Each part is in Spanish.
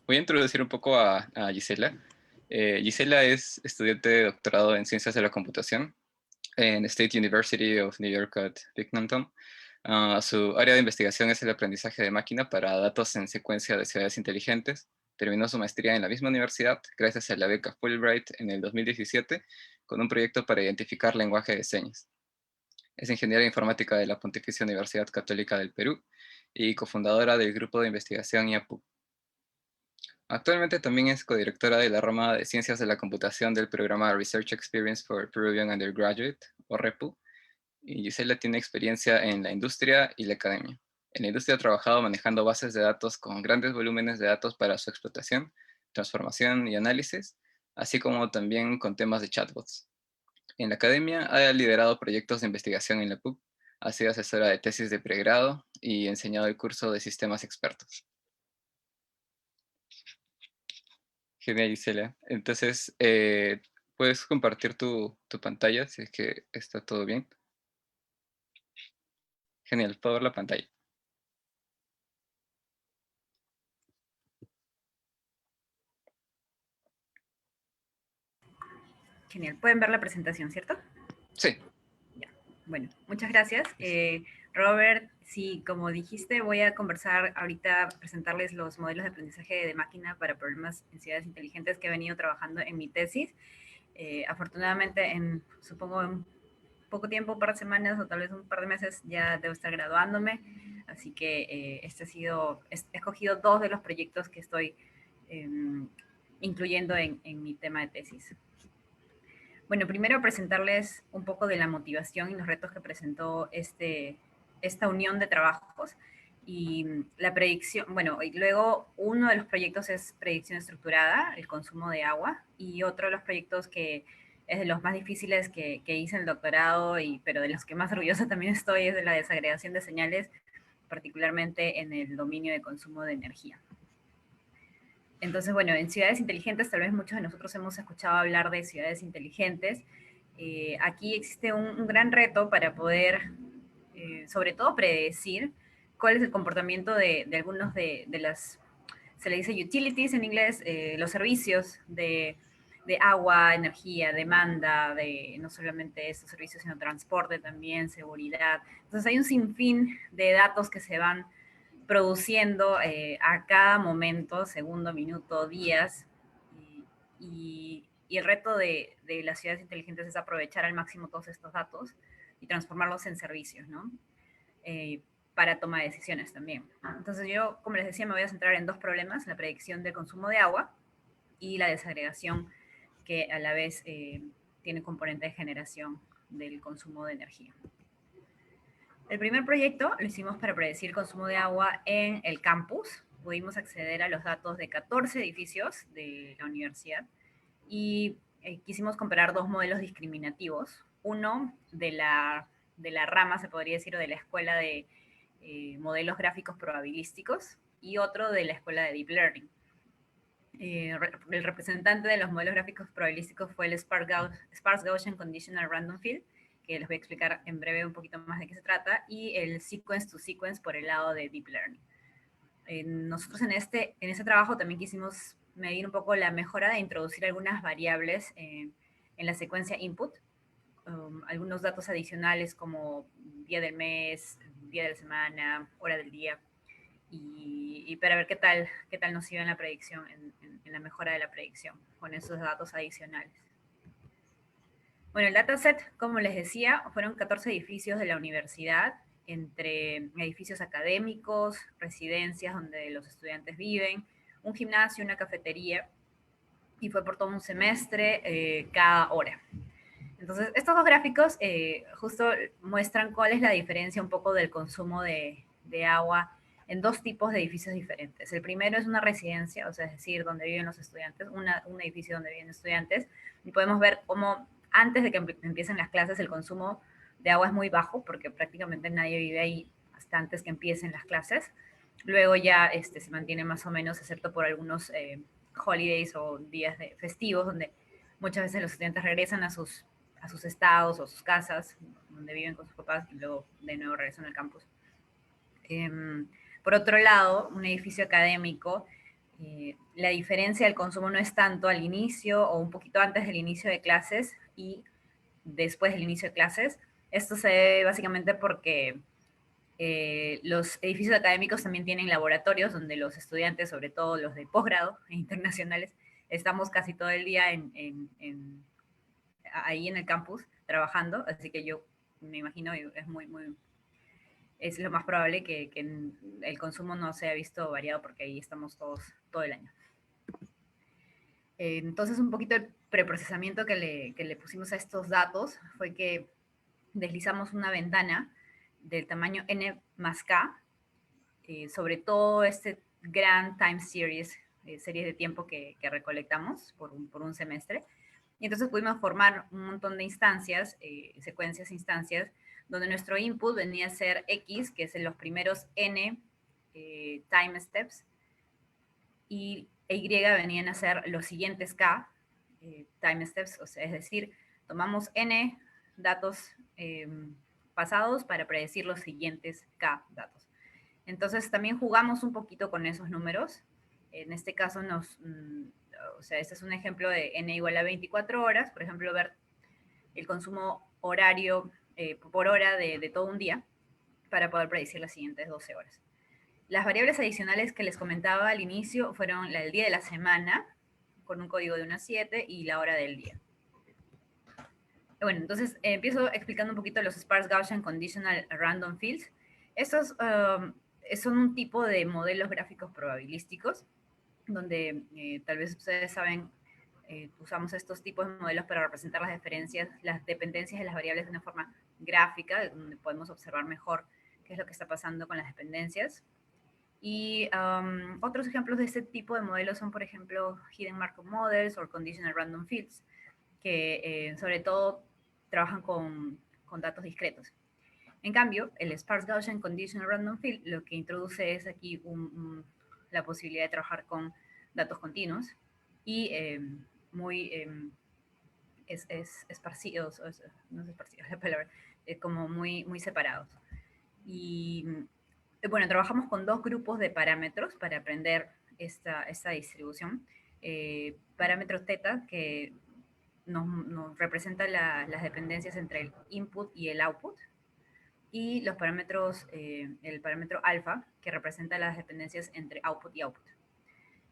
Voy a introducir un poco a Gisela. Gisela es estudiante de doctorado en Ciencias de la Computación en State University of New York at Binghamton. Su área de investigación es el aprendizaje de máquina para datos en secuencia de ciudades inteligentes. Terminó su maestría en la misma universidad gracias a la beca Fulbright en el 2017 con un proyecto para identificar lenguaje de señas. Es ingeniera informática de la Pontificia Universidad Católica del Perú y cofundadora del grupo de investigación IAPU. Actualmente también es codirectora de la rama de Ciencias de la Computación del programa Research Experience for Peruvian Undergraduate, o REPU, y Gisela tiene experiencia en la industria y la academia. En la industria ha trabajado manejando bases de datos con grandes volúmenes de datos para su explotación, transformación y análisis, así como también con temas de chatbots. En la academia ha liderado proyectos de investigación en la PUC, ha sido asesora de tesis de pregrado y enseñado el curso de sistemas expertos. Genial, Gisela. Entonces, puedes compartir tu pantalla si es que está todo bien. Genial, puedo ver la pantalla. Genial. Pueden ver la presentación, ¿cierto? Sí. Ya. Bueno, muchas gracias. Robert, sí, como dijiste, voy a conversar ahorita, presentarles los modelos de aprendizaje de máquina para problemas en ciudades inteligentes que he venido trabajando en mi tesis. Afortunadamente, supongo, en poco tiempo, un par de semanas o tal vez un par de meses, ya debo estar graduándome. Así que he escogido dos de los proyectos que estoy incluyendo en mi tema de tesis. Bueno, primero presentarles un poco de la motivación y los retos que presentó esta unión de trabajos y la predicción. Bueno, y luego uno de los proyectos es predicción estructurada, el consumo de agua, y otro de los proyectos que es de los más difíciles que hice en el doctorado, pero de los que más orgullosa también estoy, es de la desagregación de señales, particularmente en el dominio de consumo de energía. Entonces, bueno, en ciudades inteligentes, tal vez muchos de nosotros hemos escuchado hablar de ciudades inteligentes. Aquí existe un gran reto para poder, sobre todo, predecir cuál es el comportamiento de algunos de las, se le dice utilities en inglés, los servicios de agua, energía, demanda, de no solamente estos servicios, sino transporte también, seguridad. Entonces hay un sinfín de datos que se van produciendo a cada momento, segundo, minuto, días, y el reto de las ciudades inteligentes es aprovechar al máximo todos estos datos y transformarlos en servicios, ¿no? Para toma de decisiones también. Entonces yo, como les decía, me voy a centrar en dos problemas, la predicción del consumo de agua y la desagregación, que a la vez tiene componente de generación del consumo de energía. El primer proyecto lo hicimos para predecir el consumo de agua en el campus. Pudimos acceder a los datos de 14 edificios de la universidad y quisimos comparar dos modelos discriminativos. Uno de la rama, se podría decir, o de la escuela de modelos gráficos probabilísticos, y otro de la escuela de Deep Learning. El representante de los modelos gráficos probabilísticos fue el Sparse Gaussian Conditional Random Field, que les voy a explicar en breve un poquito más de qué se trata, y el Sequence to Sequence por el lado de Deep Learning. Nosotros en ese trabajo también quisimos medir un poco la mejora de introducir algunas variables en la secuencia input, algunos datos adicionales como día del mes, día de la semana, hora del día, y para ver qué tal nos iba en la predicción, en la mejora de la predicción con esos datos adicionales. Bueno, el dataset, como les decía, fueron 14 edificios de la universidad, entre edificios académicos, residencias donde los estudiantes viven, un gimnasio, una cafetería, y fue por todo un semestre, cada hora. Entonces, estos dos gráficos justo muestran cuál es la diferencia un poco del consumo de agua en dos tipos de edificios diferentes. El primero es una residencia, o sea, es decir, donde viven los estudiantes, un edificio donde viven estudiantes, y podemos ver cómo antes de que empiecen las clases el consumo de agua es muy bajo, porque prácticamente nadie vive ahí hasta antes que empiecen las clases. Luego ya se mantiene más o menos, excepto por algunos holidays o días festivos, donde muchas veces los estudiantes regresan a sus estados o sus casas, donde viven con sus papás, y luego de nuevo regresan al campus. Por otro lado, un edificio académico La diferencia del consumo no es tanto al inicio o un poquito antes del inicio de clases y después del inicio de clases. Esto se debe básicamente porque los edificios académicos también tienen laboratorios donde los estudiantes, sobre todo los de posgrado e internacionales, estamos casi todo el día ahí en el campus trabajando, así que yo me imagino, es lo más probable que el consumo no se haya visto variado porque ahí estamos todos todo el año. Entonces, un poquito el preprocesamiento que le pusimos a estos datos fue que deslizamos una ventana del tamaño n más k sobre todo este gran time series, series de tiempo que recolectamos por un semestre. Y entonces pudimos formar un montón de instancias, secuencias, instancias, donde nuestro input venía a ser X, que es en los primeros N time steps, y Y venían a ser los siguientes K time steps, o sea, es decir, tomamos N datos pasados para predecir los siguientes K datos. Entonces también jugamos un poquito con esos números. En este caso o sea, este es un ejemplo de n igual a 24 horas, por ejemplo, ver el consumo horario por hora de todo un día para poder predecir las siguientes 12 horas. Las variables adicionales que les comentaba al inicio fueron el día de la semana, con un código de 1 a 7, y la hora del día. Bueno, entonces empiezo explicando un poquito los Sparse Gaussian Conditional Random Fields. Estos son un tipo de modelos gráficos probabilísticos, donde tal vez ustedes saben, usamos estos tipos de modelos para representar las dependencias de las variables de una forma gráfica, donde podemos observar mejor qué es lo que está pasando con las dependencias. Y otros ejemplos de este tipo de modelos son, por ejemplo, Hidden Markov Models o Conditional Random Fields, que sobre todo trabajan con datos discretos. En cambio, el Sparse Gaussian Conditional Random Field lo que introduce es aquí la posibilidad de trabajar con datos continuos y muy esparcidos, no es esparcidos la palabra, como muy separados. Y bueno, trabajamos con dos grupos de parámetros para aprender esta distribución. Parámetros teta, que nos representa las dependencias entre el input y el output, y los parámetros, el parámetro alfa, que representa las dependencias entre output y output.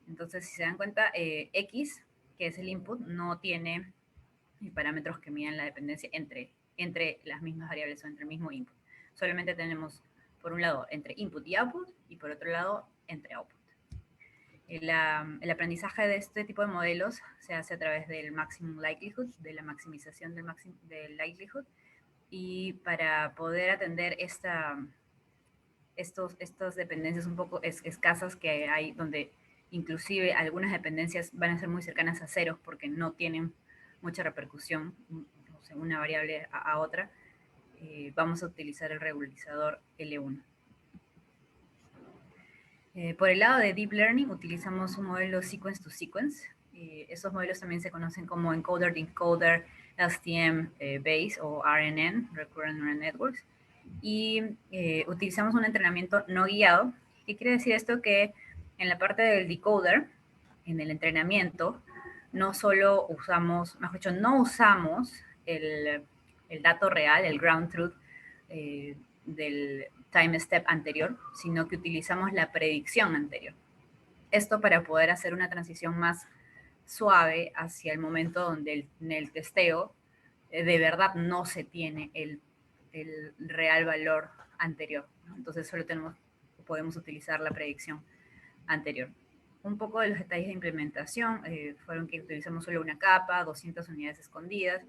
Entonces, si se dan cuenta, X, que es el input, no tiene parámetros que midan la dependencia entre las mismas variables o entre el mismo input. Solamente tenemos, por un lado, entre input y output, y por otro lado, entre output. El aprendizaje de este tipo de modelos se hace a través del maximum likelihood, de la maximización del likelihood, y para poder atender estas dependencias un poco escasas que hay, donde inclusive algunas dependencias van a ser muy cercanas a ceros porque no tienen mucha repercusión, o sea, una variable a otra, vamos a utilizar el regularizador L1. Por el lado de Deep Learning utilizamos un modelo Sequence to Sequence. Esos modelos también se conocen como Encoder, Decoder, LSTM Base o RNN, Recurrent Neural Networks. Y utilizamos un entrenamiento no guiado. ¿Qué quiere decir esto? Que en la parte del decoder, en el entrenamiento, no solo usamos, mejor dicho, no usamos el dato real, el ground truth del time step anterior, sino que utilizamos la predicción anterior. Esto para poder hacer una transición más suave hacia el momento donde en el testeo de verdad no se tiene el real valor anterior, ¿no? Entonces solo podemos utilizar la predicción anterior. Un poco de los detalles de implementación fueron que utilizamos solo una capa, 200 unidades escondidas,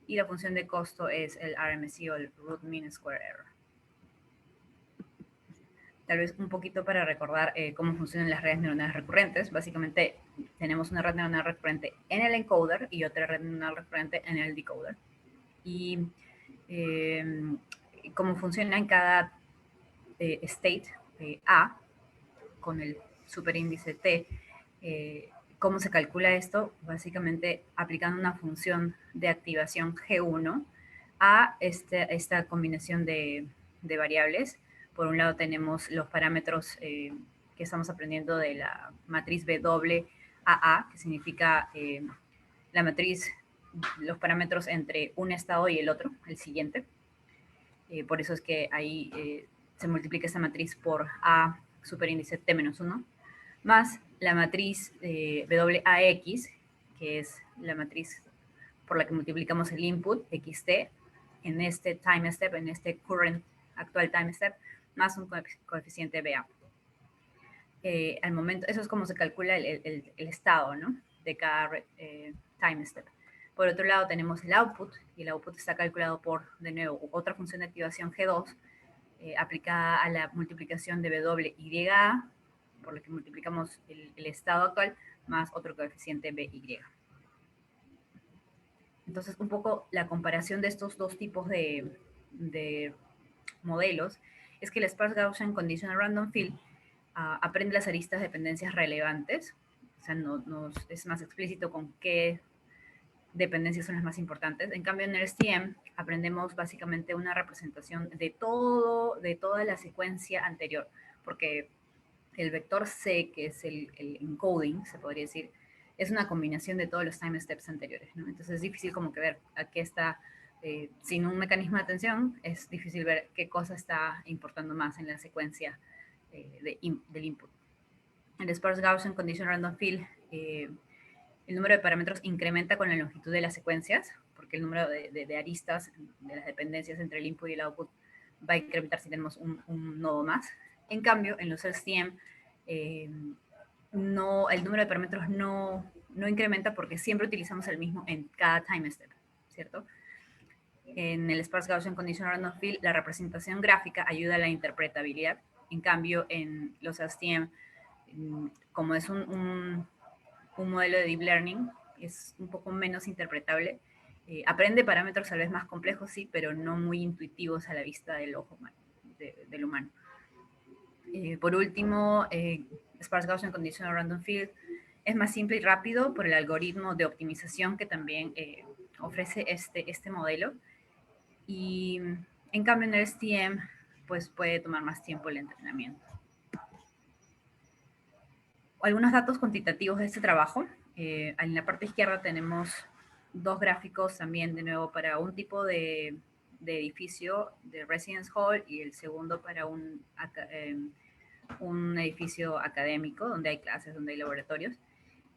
y la función de costo es el RMSE o el Root Mean Square Error. Tal vez un poquito para recordar cómo funcionan las redes neuronales recurrentes. Básicamente tenemos una red neuronal recurrente en el encoder y otra red neuronal recurrente en el decoder. Y cómo funciona en cada state A, con el superíndice T, cómo se calcula esto, básicamente aplicando una función de activación G1 a esta combinación de variables. Por un lado tenemos los parámetros que estamos aprendiendo de la matriz WAA, que significa la matriz, los parámetros entre un estado y el otro, el siguiente. Por eso es que ahí se multiplica esa matriz por A superíndice T-1, más la matriz WAX, que es la matriz por la que multiplicamos el input XT en este time step, en este current actual time step, más un coeficiente BA. Al momento, eso es como se calcula el estado, ¿no?, de cada time step. Por otro lado tenemos el output, y el output está calculado por, de nuevo, otra función de activación G2, aplicada a la multiplicación de WYA, por lo que multiplicamos el estado actual, más otro coeficiente BY. Entonces, un poco la comparación de estos dos tipos de modelos es que el Sparse Gaussian Conditional Random Field aprende las aristas de dependencias relevantes, o sea, es más explícito con qué dependencias son las más importantes. En cambio, en el STM aprendemos básicamente una representación de toda la secuencia anterior, porque el vector C, que es el encoding, se podría decir, es una combinación de todos los time steps anteriores, ¿no? Entonces es difícil como que ver a qué está, sin un mecanismo de atención, es difícil ver qué cosa está importando más en la secuencia del input. En el Sparse Gaussian Conditional Random Field, el número de parámetros incrementa con la longitud de las secuencias, porque el número de aristas de las dependencias entre el input y el output va a incrementar si tenemos un nodo más. En cambio, en los LSTM, no, el número de parámetros no incrementa porque siempre utilizamos el mismo en cada time step, ¿cierto? En el Sparse Gaussian Conditional Random Field, la representación gráfica ayuda a la interpretabilidad. En cambio, en los LSTM, como es un modelo de deep learning, es un poco menos interpretable. Aprende parámetros tal vez más complejos, sí, pero no muy intuitivos a la vista del ojo humano, del humano. Por último, Sparse Gaussian Conditional Random Field es más simple y rápido por el algoritmo de optimización que también ofrece este modelo. Y en cambio en el STM, pues puede tomar más tiempo el entrenamiento. Algunos datos cuantitativos de este trabajo. En la parte izquierda tenemos dos gráficos también, de nuevo, para un tipo de edificio de residence hall y el segundo para un edificio académico donde hay clases, donde hay laboratorios.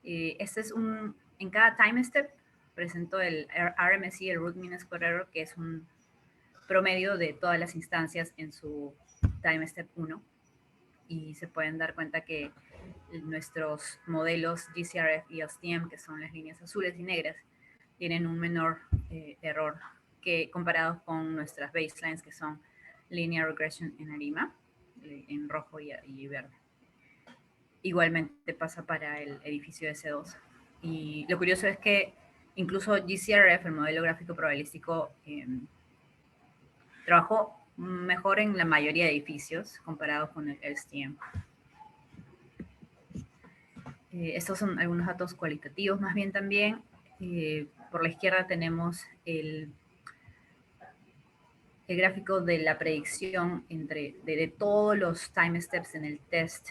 Este es en cada time step presento el RMSE, el Root Mean Square Error, que es un promedio de todas las instancias en su time step 1. Y se pueden dar cuenta que nuestros modelos GCRF y LSTM, que son las líneas azules y negras, tienen un menor error que comparados con nuestras baselines, que son Linear Regression en ARIMA, en rojo y verde. Igualmente pasa para el edificio S2. Y lo curioso es que incluso GCRF, el modelo gráfico probabilístico, trabajó mejor en la mayoría de edificios comparados con el LSTM. Estos son algunos datos cualitativos, más bien también. Por la izquierda tenemos el gráfico de la predicción de todos los time steps en el test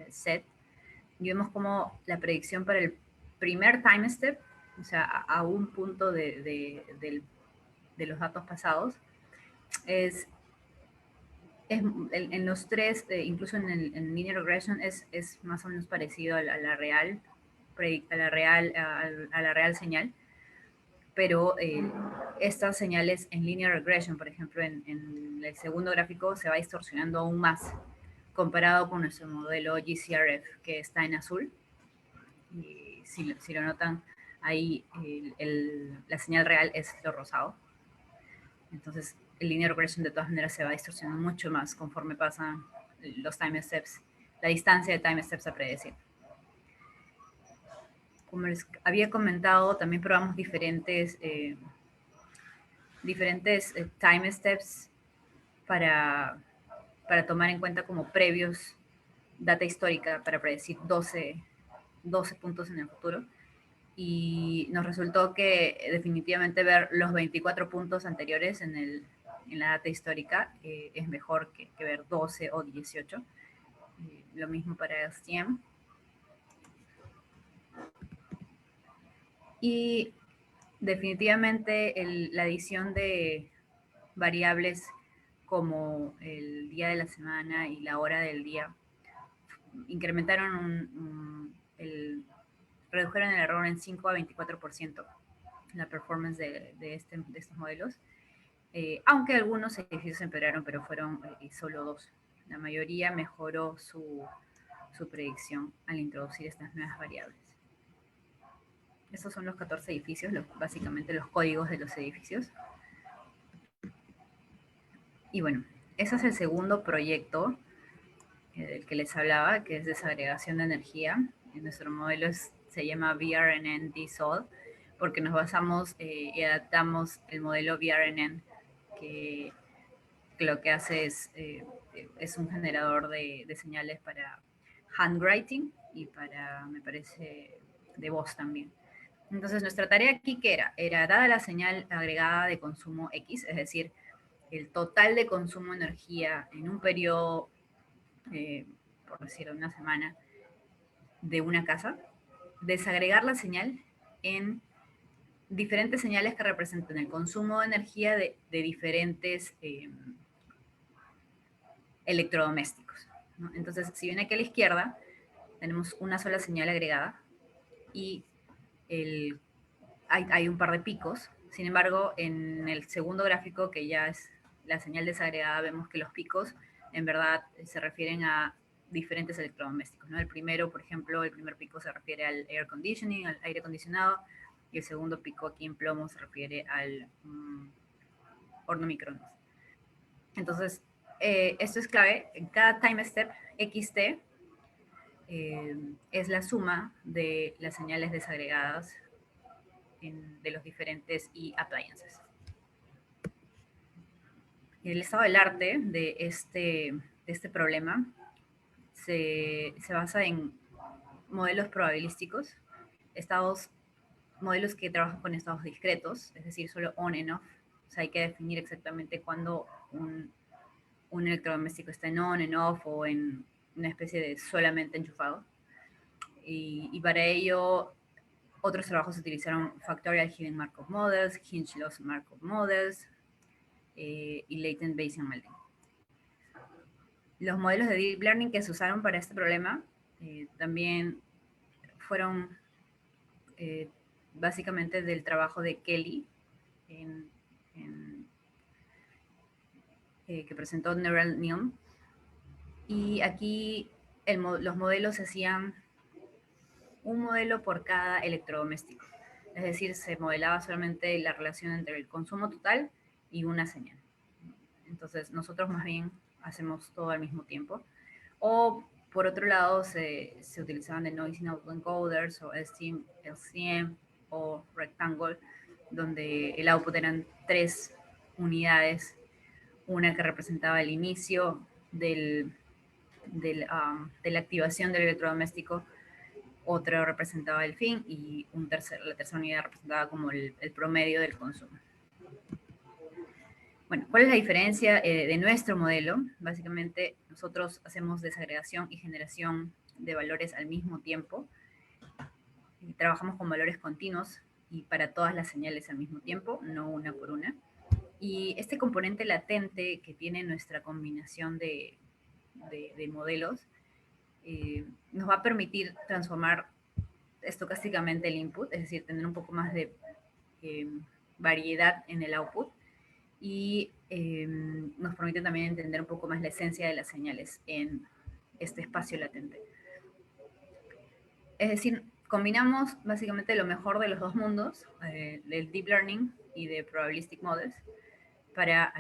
set. Y vemos como la predicción para el primer time step, o sea, a un punto de los datos pasados, en los tres, incluso en linear regression, es más o menos parecido a la real señal, pero estas señales en linear regression, por ejemplo, en el segundo gráfico, se va distorsionando aún más comparado con nuestro modelo GCRF, que está en azul. Y si lo notan, ahí la señal real es lo rosado. Entonces, el linear regression de todas maneras se va distorsionando mucho más conforme pasan los time steps, la distancia de time steps a predecir. Como les había comentado, también probamos diferentes time steps para tomar en cuenta como previos data histórica para predecir 12 puntos en el futuro. Y nos resultó que definitivamente ver los 24 puntos anteriores en la data histórica es mejor que ver 12 o 18. lo mismo para STM. Y definitivamente la adición de variables como el día de la semana y la hora del día incrementaron redujeron el error en 5 a 24% la performance de estos modelos, aunque algunos edificios empeoraron, pero fueron solo 2. La mayoría mejoró su predicción al introducir estas nuevas variables. Estos son los 14 edificios, básicamente los códigos de los edificios. Y bueno, ese es el segundo proyecto del que les hablaba, que es desagregación de energía. Nuestro modelo se llama VRNN DSOL, porque nos basamos y adaptamos el modelo VRNN, que lo que hace es un generador de señales para handwriting y para, me parece, de voz también. Entonces, nuestra tarea aquí, ¿qué era? Era, dada la señal agregada de consumo X, es decir, el total de consumo de energía en un periodo, por decirlo, una semana, de una casa, desagregar la señal en diferentes señales que representan el consumo de energía de diferentes electrodomésticos, ¿no? Entonces, si ven aquí a la izquierda, tenemos una sola señal agregada y hay un par de picos. Sin embargo, en el segundo gráfico, que ya es la señal desagregada, vemos que los picos en verdad se refieren a diferentes electrodomésticos, ¿no? El primero, por ejemplo, el primer pico se refiere al air conditioning, al aire acondicionado, y el segundo pico aquí en plomo se refiere al horno microondas. Entonces, esto es clave. En cada time step XT es la suma de las señales desagregadas de los diferentes appliances. El estado del arte de este problema se basa en modelos probabilísticos, modelos que trabajan con estados discretos, es decir, solo on and off. O sea, hay que definir exactamente cuándo un electrodoméstico está en on, en off o en una especie de solamente enchufado. Y para ello, otros trabajos utilizaron Factorial Hidden Markov Models, Hinge Loss Markov Models y Latent Bayesian Modeling. Los modelos de Deep Learning que se usaron para este problema también fueron básicamente del trabajo de Kelly, que presentó Neural Neon. Y aquí los modelos hacían un modelo por cada electrodoméstico. Es decir, se modelaba solamente la relación entre el consumo total y una señal. Entonces, nosotros más bien hacemos todo al mismo tiempo. O, por otro lado, se utilizaban de Noisy Autoencoders o STM, LCM o Rectangle, donde el output eran 3 unidades, una que representaba el inicio de la activación del electrodoméstico, otra representaba el fin y la tercera unidad representaba como el promedio del consumo. Bueno, ¿cuál es la diferencia de nuestro modelo? Básicamente, nosotros hacemos desagregación y generación de valores al mismo tiempo. Y trabajamos con valores continuos y para todas las señales al mismo tiempo, no una por una. Y este componente latente que tiene nuestra combinación de modelos nos va a permitir transformar estocásticamente el input, es decir, tener un poco más de variedad en el output y nos permite también entender un poco más la esencia de las señales en este espacio latente. Es decir, combinamos básicamente lo mejor de los dos mundos, del Deep Learning y de Probabilistic Models, para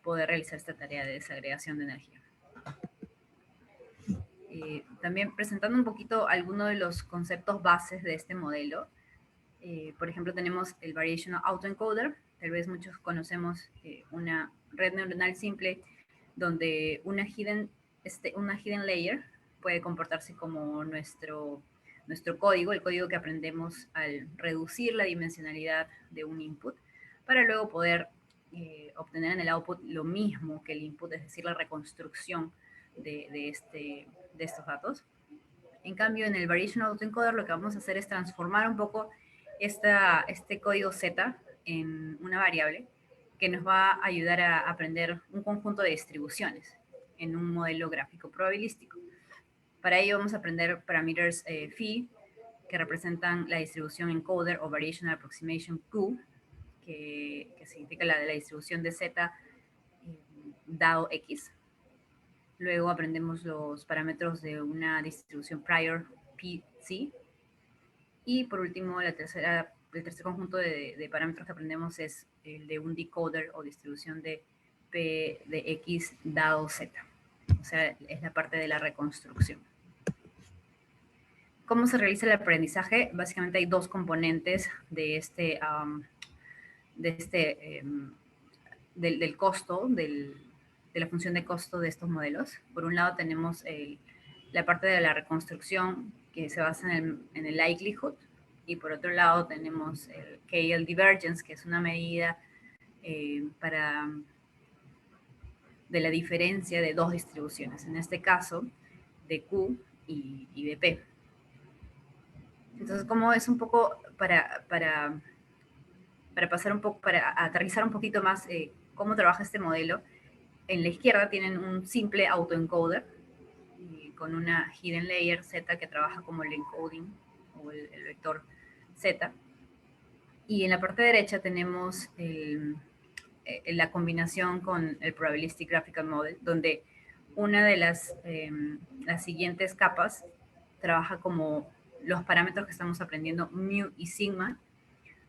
poder realizar esta tarea de desagregación de energía. También presentando un poquito algunos de los conceptos bases de este modelo. Por ejemplo, tenemos el Variational Autoencoder. Tal vez muchos conocemos una red neuronal simple donde una hidden layer puede comportarse como nuestro código, el código que aprendemos al reducir la dimensionalidad de un input, para luego poder obtener en el output lo mismo que el input, es decir, la reconstrucción de de estos datos. En cambio, en el Variational Autoencoder lo que vamos a hacer es transformar un poco este código Z en una variable que nos va a ayudar a aprender un conjunto de distribuciones en un modelo gráfico probabilístico. Para ello vamos a aprender parámetros phi, que representan la distribución encoder o Variational Approximation Q, que significa la de la distribución de Z dado X. Luego aprendemos los parámetros de una distribución prior PC. Y por último, el tercer conjunto de parámetros que aprendemos es el de un decoder o distribución de P de X dado Z. O sea, es la parte de la reconstrucción. ¿Cómo se realiza el aprendizaje? Básicamente hay dos componentes del costo, de la función de costo de estos modelos. Por un lado tenemos la parte de la reconstrucción que se basa en el likelihood, y por otro lado tenemos el KL divergence, que es una medida de la diferencia de dos distribuciones, en este caso de Q y de P. Entonces, como es un poco para pasar un poco, para aterrizar un poquito más cómo trabaja este modelo, en la izquierda tienen un simple autoencoder con una hidden layer Z que trabaja como el encoding o el vector Z. Y en la parte derecha tenemos la combinación con el Probabilistic Graphical Model, donde una de las siguientes capas trabaja como los parámetros que estamos aprendiendo, mu y sigma,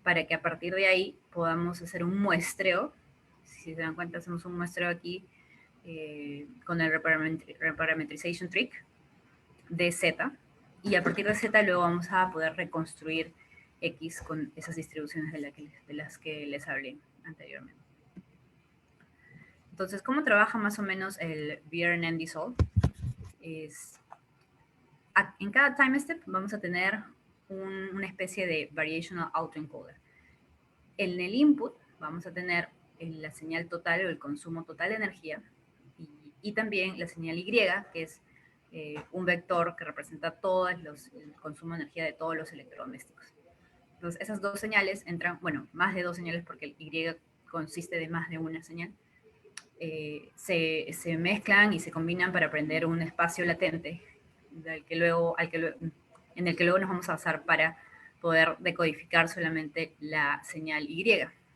para que a partir de ahí podamos hacer un muestreo. Si se dan cuenta, hacemos un muestreo aquí con el Reparametrization Trick de Z, y a partir de Z luego vamos a poder reconstruir X con esas distribuciones de las que les hablé anteriormente. Entonces, ¿cómo trabaja más o menos el BRNN Dissolve? En cada time step vamos a tener una especie de variational autoencoder. En el input vamos a tener la señal total o el consumo total de energía, y también la señal Y, que es un vector que representa todo el consumo de energía de todos los electrodomésticos. Entonces, esas dos señales entran, bueno, más de dos señales porque el Y consiste de más de una señal, se mezclan y se combinan para aprender un espacio latente en el que luego nos vamos a basar para poder decodificar solamente la señal Y.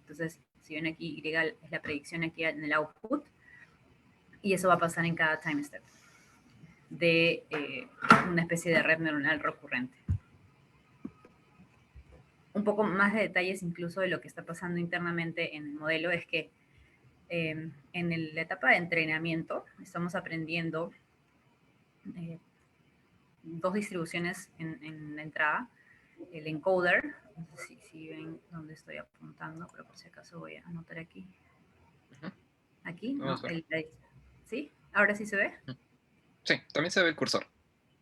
Entonces, si ven aquí, Y es la predicción aquí en el output, y eso va a pasar en cada time step de una especie de red neuronal recurrente. Un poco más de detalles incluso de lo que está pasando internamente en el modelo es que en la etapa de entrenamiento estamos aprendiendo dos distribuciones en la entrada. El encoder, no sé si ven dónde estoy apuntando, pero por si acaso voy a anotar aquí. Aquí, no, ¿sí? ¿Ahora sí se ve? Sí, también se ve el cursor.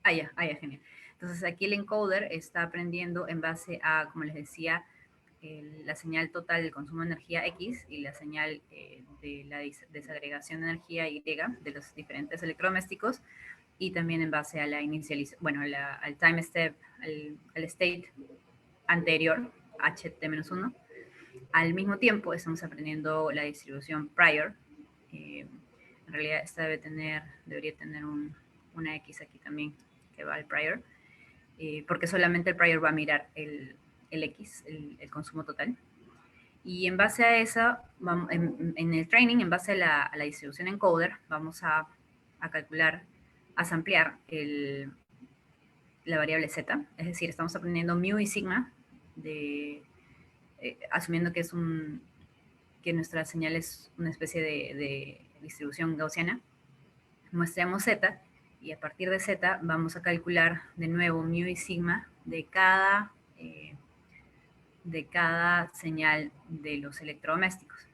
Ya, genial. Entonces aquí el encoder está aprendiendo en base a, como les decía, la señal total del consumo de energía X y la señal de la desagregación de energía Y de los diferentes electrodomésticos, y también en base a la inicialización, bueno, al time step, al state anterior, HT-1. Al mismo tiempo estamos aprendiendo la distribución prior. En realidad esta debería tener una X aquí también que va al prior, porque solamente el prior va a mirar el X, el consumo total. Y en base a eso, en el training, en base a la distribución encoder, vamos a calcular, a samplear la variable Z, es decir, estamos aprendiendo mu y sigma, asumiendo que nuestra señal es una especie de distribución gaussiana. Muestramos Z, y a partir de Z vamos a calcular de nuevo mu y sigma de cada señal de los electrodomésticos.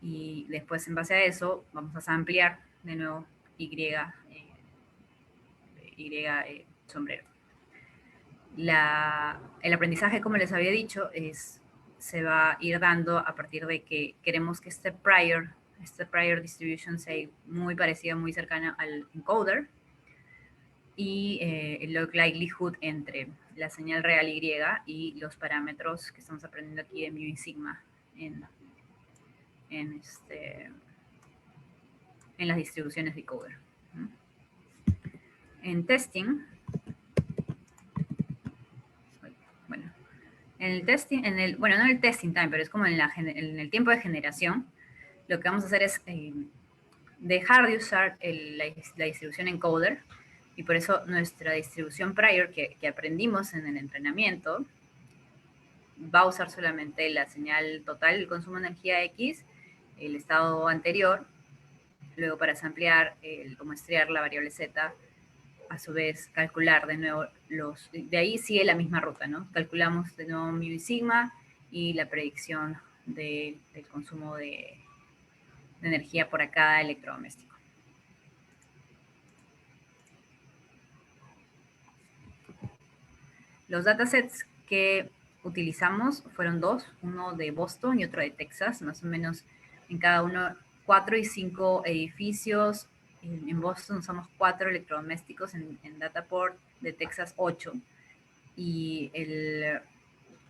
Y después, en base a eso, vamos a ampliar de nuevo sombrero. El aprendizaje, como les había dicho, se va a ir dando a partir de que queremos que este prior distribution sea muy parecida, muy cercana al encoder. y el log likelihood entre la señal real Y y los parámetros que estamos aprendiendo aquí de mu y sigma en, en las distribuciones de Coder. En testing, bueno, en el testing, bueno, no en el testing time, pero es como en el tiempo de generación, lo que vamos a hacer es dejar de usar la distribución encoder, y por eso nuestra distribución prior que aprendimos en el entrenamiento va a usar solamente la señal total, el consumo de energía X, el estado anterior, luego para samplear o muestrear la variable Z, a su vez calcular de nuevo de ahí sigue la misma ruta, ¿no? Calculamos de nuevo mu y sigma y la predicción del consumo de energía por cada electrodoméstico. Los datasets que utilizamos fueron dos, uno de Boston y otro de Texas, más o menos en cada uno 4 y 5 edificios. En Boston usamos 4 electrodomésticos, en Dataport de Texas 8, y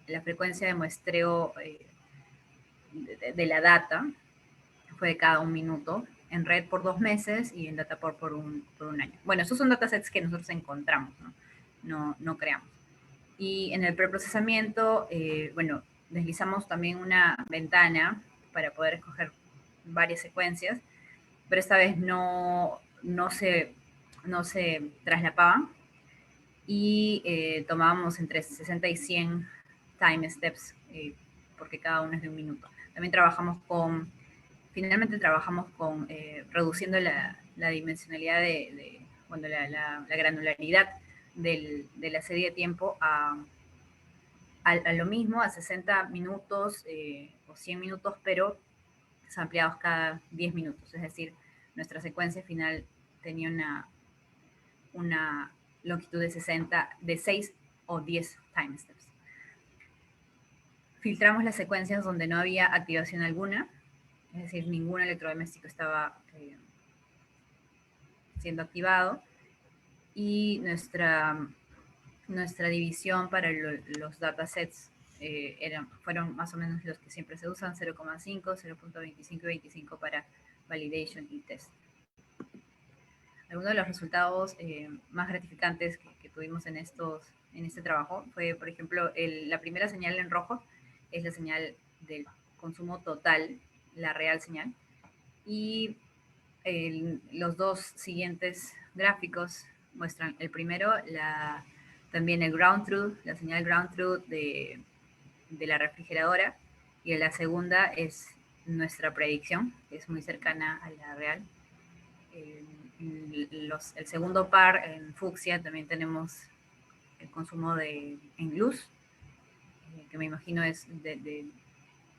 la frecuencia de muestreo de la data fue de cada 1 minuto, en red por 2 meses y en Dataport por un año. Bueno, esos son datasets que nosotros encontramos, no creamos. Y en el preprocesamiento, bueno, deslizamos también una ventana para poder escoger varias secuencias, pero esta vez no se traslapaban, y tomábamos entre 60 y 100 time steps, porque cada uno es de 1 minuto. También finalmente trabajamos con reduciendo la dimensionalidad bueno, la granularidad de la serie de tiempo a lo mismo, a 60 minutos o 100 minutos, pero ampliados cada 10 minutos. Es decir, nuestra secuencia final tenía una longitud de 6 o 10 time steps. Filtramos las secuencias donde no había activación alguna, es decir, ningún electrodoméstico estaba siendo activado, y nuestra división para los datasets fueron más o menos los que siempre se usan, 0,5, 0.25 y 25 para validation y test. Algunos de los resultados más gratificantes que tuvimos en este trabajo fue, por ejemplo, la primera señal en rojo es la señal del consumo total, la real señal, y los dos siguientes gráficos muestran el primero, también el ground truth, la señal ground truth de la refrigeradora, y la segunda es nuestra predicción, que es muy cercana a la real. El segundo par, en fucsia, también tenemos el consumo en luz, que me imagino es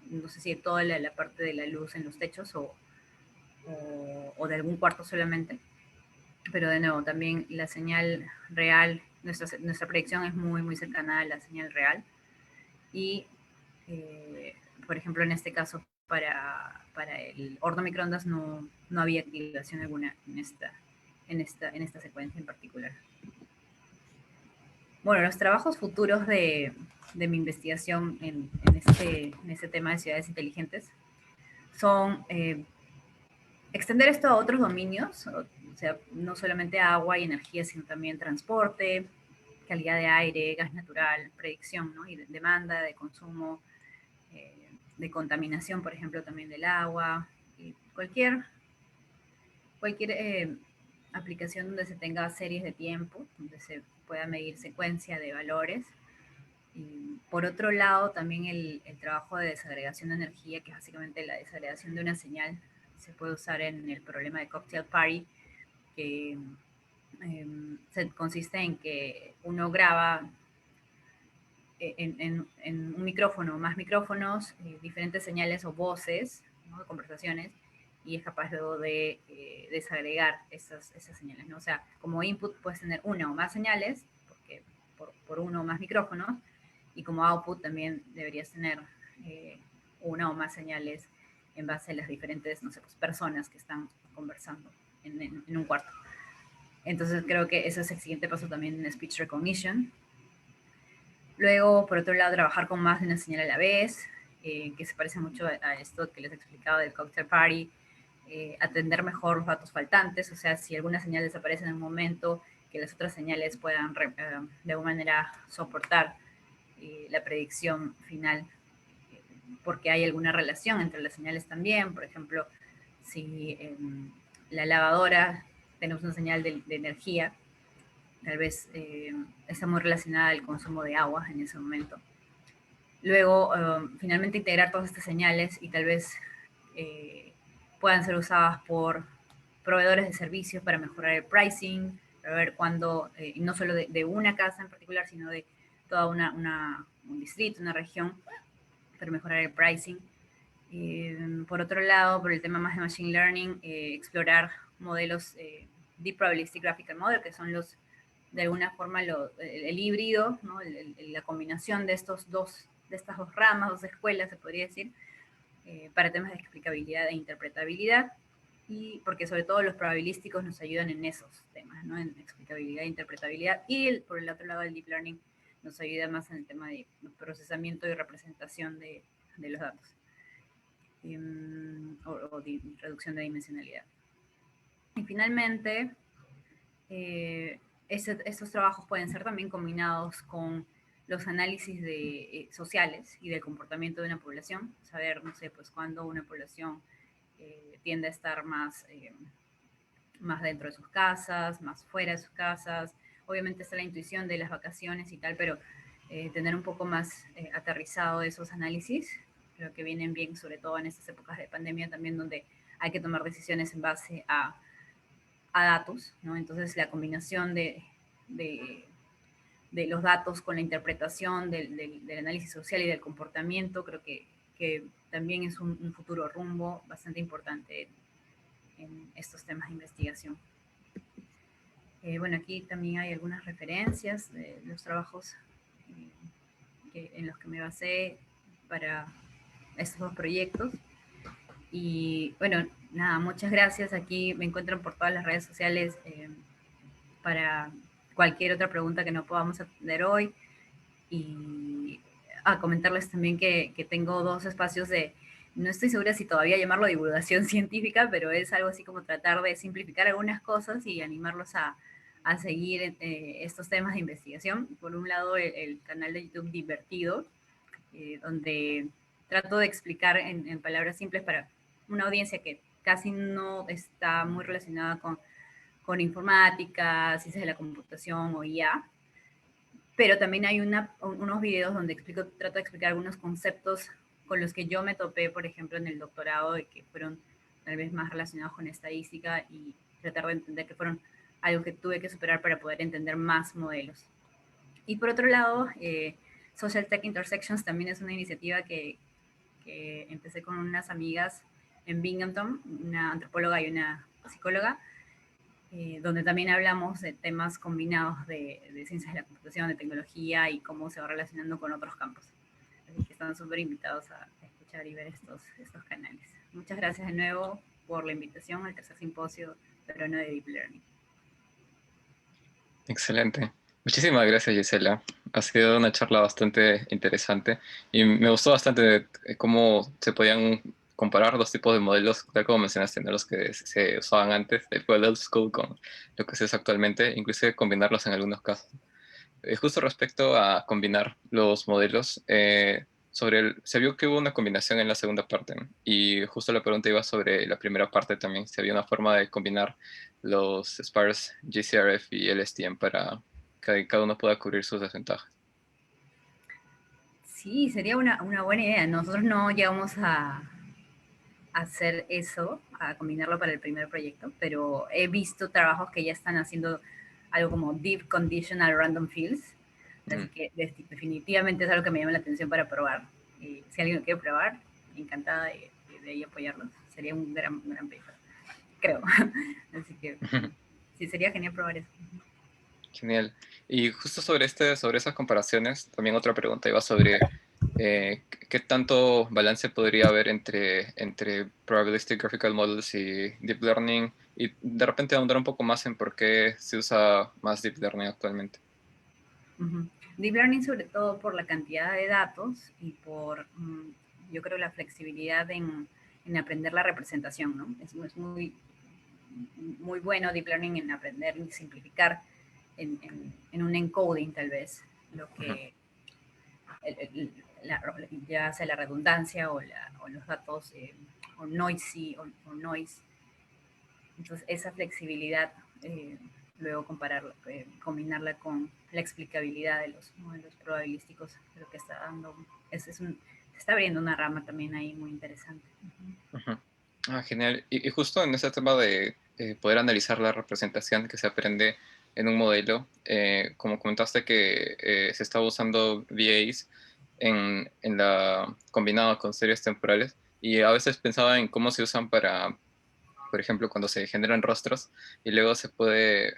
no sé si de toda la parte de la luz en los techos o de algún cuarto solamente. Pero de nuevo, también la señal real, nuestra predicción es muy, muy cercana a la señal real. Y, por ejemplo, en este caso, para el horno microondas no había activación alguna en esta secuencia en particular. Bueno, los trabajos futuros de mi investigación en este tema de ciudades inteligentes son extender esto a otros dominios, o sea, no solamente agua y energía, sino también transporte, calidad de aire, gas natural, predicción, ¿no? Y demanda, de consumo, de contaminación, por ejemplo, también del agua, y cualquier aplicación donde se tenga series de tiempo, donde se pueda medir secuencia de valores. Y por otro lado, también el trabajo de desagregación de energía, que es básicamente la desagregación de una señal, se puede usar en el problema de cocktail party, que consiste en que uno graba en un micrófono, más micrófonos, diferentes señales o voces, ¿no? De conversaciones, y es capaz luego de desagregar esas señales, ¿no? O sea, como input puedes tener una o más señales, porque por uno o más micrófonos, y como output también deberías tener una o más señales en base a las diferentes, no sé, pues, personas que están conversando en un cuarto. Entonces creo que ese es el siguiente paso también en speech recognition. Luego, por otro lado, trabajar con más de una señal a la vez, que se parece mucho a esto que les he explicado del cocktail party, atender mejor los datos faltantes, o sea, si alguna señal desaparece en un momento, que las otras señales puedan de alguna manera soportar la predicción final, porque hay alguna relación entre las señales también, por ejemplo, si la lavadora tenemos una señal de energía, tal vez está muy relacionada al consumo de agua en ese momento. Luego, finalmente integrar todas estas señales y tal vez puedan ser usadas por proveedores de servicios para mejorar el pricing, para ver cuándo, no solo de una casa en particular, sino de toda un distrito, una región, para mejorar el pricing. Por otro lado, por el tema más de Machine Learning, explorar modelos Deep Probabilistic Graphical Model, que son los, de alguna forma, el híbrido, ¿no? La combinación de, de estas dos ramas, dos escuelas, se podría decir, para temas de explicabilidad e interpretabilidad, y porque sobre todo los probabilísticos nos ayudan en esos temas, ¿no? En explicabilidad e interpretabilidad, y por el otro lado el Deep Learning nos ayuda más en el tema de procesamiento y representación de los datos. O reducción de dimensionalidad. Y finalmente, estos trabajos pueden ser también combinados con los análisis sociales y del comportamiento de una población, saber, no sé, pues cuándo una población tiende a estar más dentro de sus casas, más fuera de sus casas. Obviamente está la intuición de las vacaciones y tal, pero tener un poco más aterrizado esos análisis, creo que vienen bien, sobre todo en estas épocas de pandemia también, donde hay que tomar decisiones en base a datos, ¿no? Entonces la combinación de los datos con la interpretación del análisis social y del comportamiento, creo que también es un futuro rumbo bastante importante en estos temas de investigación. Bueno, aquí también hay algunas referencias de los trabajos en los que me basé para estos dos proyectos. Y bueno, nada, muchas gracias. Aquí me encuentran por todas las redes sociales para cualquier otra pregunta que no podamos atender hoy. Y comentarles también que tengo dos espacios no estoy segura si todavía llamarlo divulgación científica, pero es algo así como tratar de simplificar algunas cosas y animarlos a seguir estos temas de investigación. Por un lado, el canal de YouTube Divertido, donde trato de explicar en palabras simples para una audiencia que casi no está muy relacionada con informática, ciencias de la computación o IA, pero también hay unos videos donde trato de explicar algunos conceptos con los que yo me topé, por ejemplo, en el doctorado, y que fueron tal vez más relacionados con estadística, y tratar de entender que fueron algo que tuve que superar para poder entender más modelos. Y por otro lado, Social Tech Intersections también es una iniciativa que empecé con unas amigas en Binghamton, una antropóloga y una psicóloga, donde también hablamos de temas combinados de ciencias de la computación, de tecnología y cómo se va relacionando con otros campos. Así que están súper invitados a escuchar y ver estos canales. Muchas gracias de nuevo por la invitación al tercer simposio peruano de Deep Learning. Excelente. Muchísimas gracias, Gisela. Ha sido una charla bastante interesante y me gustó bastante cómo se podían comparar dos tipos de modelos, tal como mencionaste, ¿no? Los que se usaban antes, el Old School, con lo que se usa actualmente, inclusive combinarlos en algunos casos. Justo respecto a combinar los modelos, se vio que hubo una combinación en la segunda parte, ¿no? Y justo la pregunta iba sobre la primera parte también, si había una forma de combinar los sparse GCRF y LSTM para que cada uno pueda cubrir sus desventajas. Sí, sería una buena idea. Nosotros no llegamos a hacer eso, a combinarlo para el primer proyecto, pero he visto trabajos que ya están haciendo algo como Deep Conditional Random Fields, así que definitivamente es algo que me llama la atención para probar. Si alguien lo quiere probar, encantada de ahí apoyarlos. Sería un gran paper, creo. Así que sí, sería genial probar eso. Genial. Y justo sobre esas comparaciones, también otra pregunta iba sobre ¿Qué tanto balance podría haber entre Probabilistic Graphical Models y Deep Learning? Y de repente ahondar un poco más en por qué se usa más Deep Learning actualmente. Ujú. Deep Learning sobre todo por la cantidad de datos y por, yo creo, la flexibilidad en aprender la representación, ¿no? Es muy bueno Deep Learning en aprender y simplificar en un encoding tal vez, lo Ujú, que ya sea la redundancia o los datos o noisy o noise. Entonces esa flexibilidad, luego combinarla con la explicabilidad de los modelos probabilísticos, creo que está dando, se está abriendo una rama también ahí muy interesante. ujú. Ah, genial. Y justo en ese tema de poder analizar la representación que se aprende en un modelo, como comentaste que se estaba usando VAs combinado con series temporales, y a veces pensaba en cómo se usan para, por ejemplo, cuando se generan rostros y luego se puede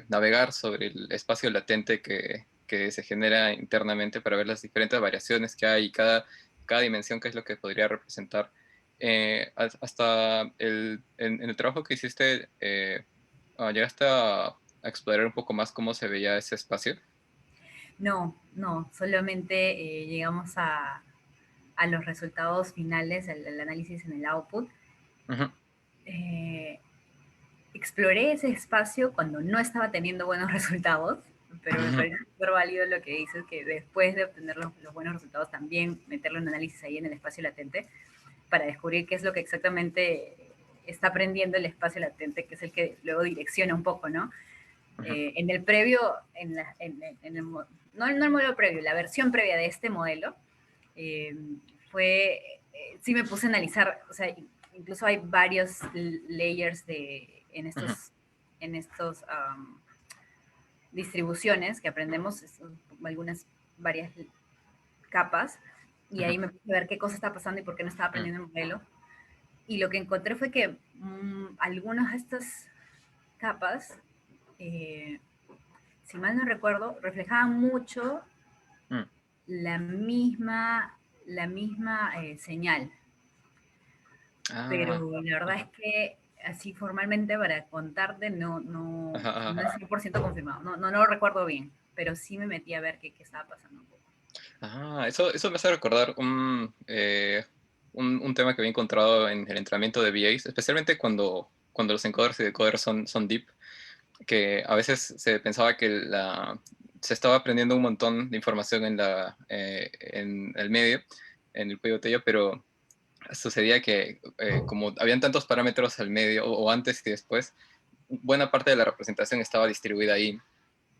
navegar sobre el espacio latente que se genera internamente para ver las diferentes variaciones que hay y cada dimensión, que es lo que podría representar. Hasta en el trabajo que hiciste, llegaste a explorar un poco más cómo se veía ese espacio. No, no, solamente llegamos a los resultados finales, el análisis en el output. Ujú, Eh, Exploré ese espacio cuando no estaba teniendo buenos resultados, pero me ujú, parece súper válido lo que dices, que después de obtener los buenos resultados también meterle un análisis ahí en el espacio latente para descubrir qué es lo que exactamente está aprendiendo el espacio latente, que es el que luego direcciona un poco, ¿no? ujú, En el previo, no el modelo previo, la versión previa de este modelo, eh, sí me puse a analizar, o sea, incluso hay varios layers en ujú, estos distribuciones que aprendemos, algunas, varias capas, y ujú, ahí me puse a ver qué cosa está pasando y por qué no estaba ujú. aprendiendo el modelo. Y lo que encontré fue que algunas de estas capas, eh, si mal no recuerdo, reflejaban mucho Mm. la misma señal. Ah, Pero la verdad es ajá, que así formalmente para contarte ajá, ajá, no ajá. es 100% confirmado, no lo recuerdo bien, pero sí me metí a ver qué estaba pasando un poco. Ah, eso me hace recordar un tema que había encontrado en el entrenamiento de VAs, especialmente cuando los encoders y decoders son deep, que a veces se pensaba que se estaba aprendiendo un montón de información en el medio, en el cuello de botella, pero sucedía que como habían tantos parámetros al medio, o antes y después, buena parte de la representación estaba distribuida ahí.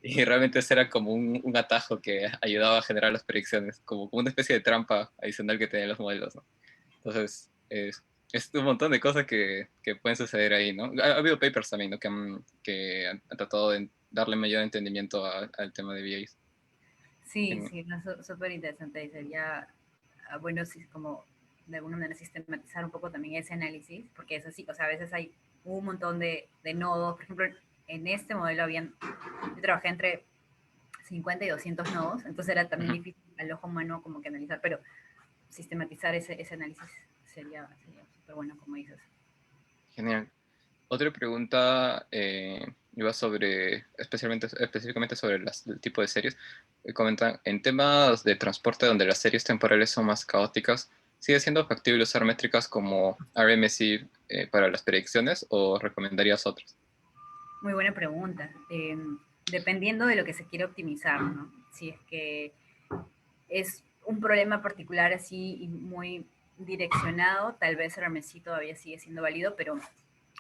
Y realmente ese era como un atajo que ayudaba a generar las predicciones, como una especie de trampa adicional que tenían los modelos, ¿no? Entonces, es un montón de cosas que pueden suceder ahí, ¿no? Ha habido papers también, ¿no? Que han tratado de darle mayor entendimiento al tema de VAs. Sí, En- sí, no, súper interesante y sería, bueno, sí, como de alguna manera sistematizar un poco también ese análisis, porque es así, o sea, a veces hay un montón de nodos, por ejemplo, en este modelo yo trabajé entre 50 y 200 nodos, entonces era también Ujú, difícil al ojo humano como que analizar, pero sistematizar ese análisis sería súper bueno, como dices. genial. Otra pregunta iba específicamente sobre el tipo de series. Comentan, en temas de transporte donde las series temporales son más caóticas, ¿sigue siendo factible usar métricas como RMSI para las predicciones o recomendarías otras? Muy buena pregunta. Dependiendo de lo que se quiere optimizar, ¿no? Si es que es un problema particular así y muy direccionado, tal vez RMSI todavía sigue siendo válido, pero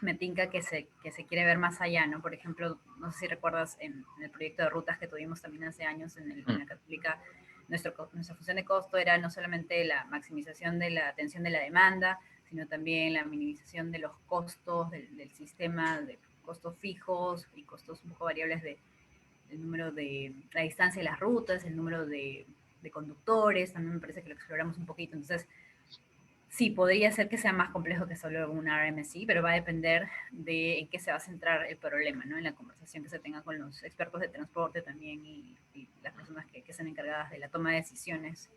me tinca que se quiere ver más allá, ¿no? Por ejemplo, no sé si recuerdas en el proyecto de rutas que tuvimos también hace años en Mm, la Católica, nuestra función de costo era no solamente la maximización de la atención de la demanda, sino también la minimización de los costos del sistema, de costos fijos y costos un poco variables el número de la distancia de las rutas, el número de conductores, también me parece que lo exploramos un poquito. Entonces, sí, podría ser que sea más complejo que solo un RMSI, pero va a depender de en qué se va a centrar el problema, ¿no? En la conversación que se tenga con los expertos de transporte también y las personas que sean encargadas de la toma de decisiones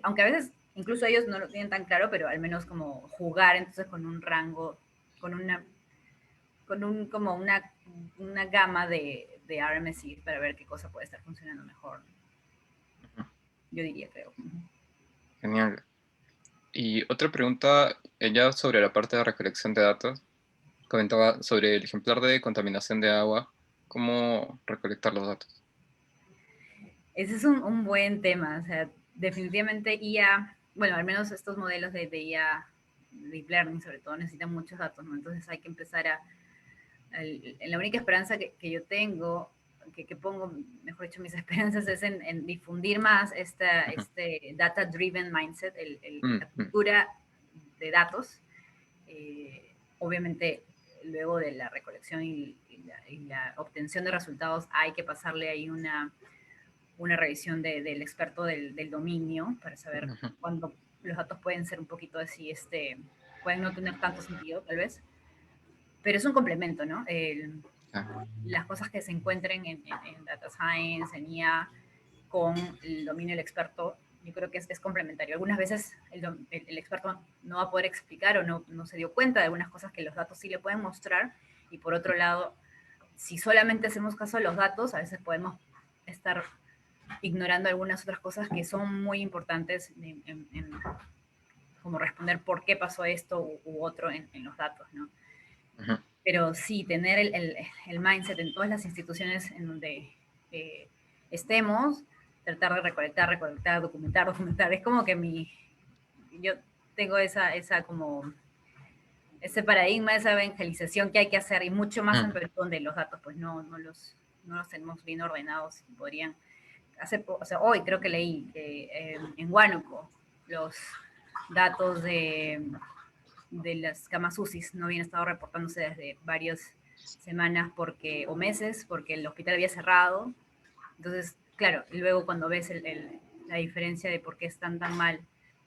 aunque a veces incluso ellos no lo tienen tan claro, pero al menos como jugar entonces con un rango, con una, como una gama de RMSI para ver qué cosa puede estar funcionando mejor. Yo diría, creo. Genial. Y otra pregunta, ya sobre la parte de recolección de datos, comentaba sobre el ejemplar de contaminación de agua, cómo recolectar los datos. Ese es un buen tema, o sea, definitivamente IA, bueno, al menos estos modelos de IA, Deep Learning sobre todo, necesitan muchos datos, ¿no? Entonces hay que empezar la única esperanza que yo tengo, que pongo, mejor dicho, mis esperanzas es en difundir más este data-driven mindset, la cultura de datos. Obviamente, luego de la recolección y la obtención de resultados, hay que pasarle ahí una revisión del experto del dominio para saber cuándo los datos pueden ser un poquito así, pueden no tener tanto sentido, tal vez, pero es un complemento, ¿no? Las cosas que se encuentren en Data Science, en IA, con el dominio del experto, yo creo que es complementario. Algunas veces el experto no va a poder explicar o no se dio cuenta de algunas cosas que los datos sí le pueden mostrar, y por otro lado, si solamente hacemos caso a los datos, a veces podemos estar ignorando algunas otras cosas que son muy importantes como responder por qué pasó esto u otro en los datos, ¿no? Pero sí, tener el mindset en todas las instituciones en donde estemos, tratar de recolectar, documentar. Es como que yo tengo como ese paradigma, esa evangelización que hay que hacer, y mucho más en Perú, donde los datos pues no los tenemos bien ordenados y podrían o sea, hoy creo que leí que en Huánuco los datos de las camas UCIs no habían estado reportándose desde varias semanas o meses porque el hospital había cerrado. Entonces, claro, luego cuando ves la diferencia de por qué están tan mal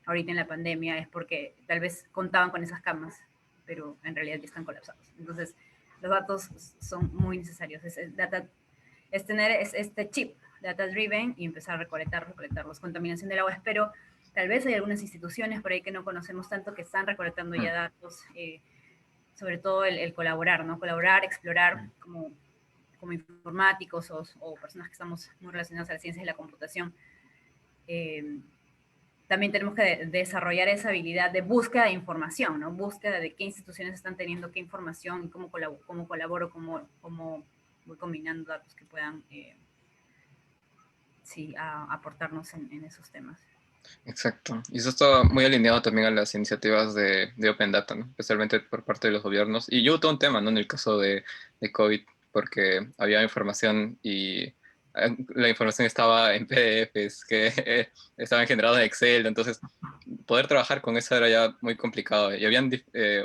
ahorita en la pandemia es porque tal vez contaban con esas camas, pero en realidad ya están colapsados. Entonces, los datos son muy necesarios. Es tener este chip data driven y empezar a recolectarlos. Contaminación del agua, espero, tal vez hay algunas instituciones por ahí que no conocemos tanto que están recolectando ya datos, sobre todo el colaborar, ¿no? Colaborar, explorar como informáticos o personas que estamos muy relacionadas a las ciencias de la computación. También tenemos que desarrollar esa habilidad de búsqueda de información, ¿no? Búsqueda de qué instituciones están teniendo qué información, cómo colaboro, cómo voy combinando datos que puedan sí, aportarnos en esos temas. Exacto. Y eso está muy alineado también a las iniciativas de Open Data, ¿no? Especialmente por parte de los gobiernos. Y yo todo un tema, ¿no? En el caso de COVID, porque había información y la información estaba en PDFs que estaban generados en Excel, entonces poder trabajar con eso era ya muy complicado. Y habían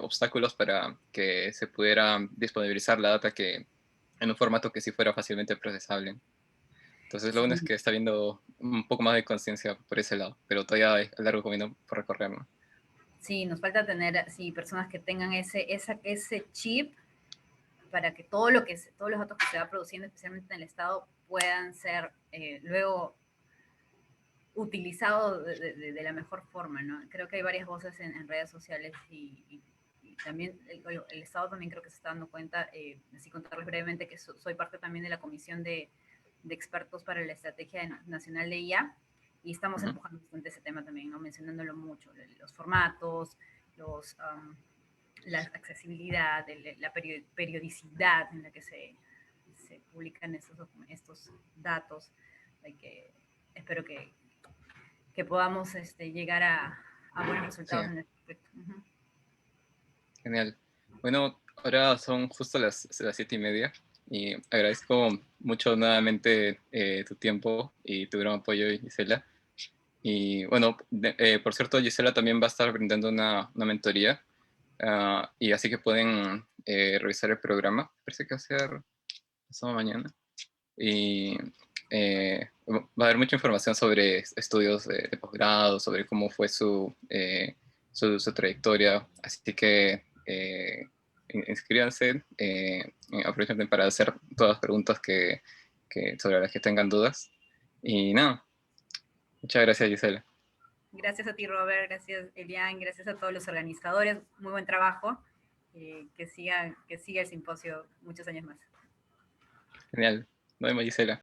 obstáculos para que se pudiera disponibilizar la data en un formato que sí fuera fácilmente procesable. Entonces lo bueno es Sí, que está viendo un poco más de conciencia por ese lado, pero todavía hay largo camino por recorrer, ¿no? sí, nos falta tener sí, personas que tengan ese chip para que todos los datos que se va produciendo, especialmente en el Estado, puedan ser luego utilizados de la mejor forma, ¿no? Creo que hay varias voces en redes sociales y también el Estado también creo que se está dando cuenta, así contarles brevemente que soy parte también de la comisión de expertos para la Estrategia Nacional de IA, y estamos empujando bastante ese tema también, ¿no? Mencionándolo mucho, los formatos, la accesibilidad, la periodicidad en la que se publican estos datos, de que espero que podamos llegar a buenos Sí, resultados en este aspecto. genial. Bueno, ahora son justo las 7:30 y agradezco mucho nuevamente tu tiempo y tu gran apoyo, Gisela. Y bueno, por cierto, Gisela también va a estar brindando una mentoría, y así que pueden revisar el programa. Parece que va a ser pasado mañana. Y va a haber mucha información sobre estudios de posgrado, sobre cómo fue su trayectoria. Así que inscríbanse, aprovechen para hacer todas las preguntas sobre las que tengan dudas. Y nada, muchas gracias, Gisela. Gracias a ti, Robert, gracias, Elian, gracias a todos los organizadores. Muy buen trabajo. Que siga el simposio muchos años más. Genial. Nos vemos, Gisela.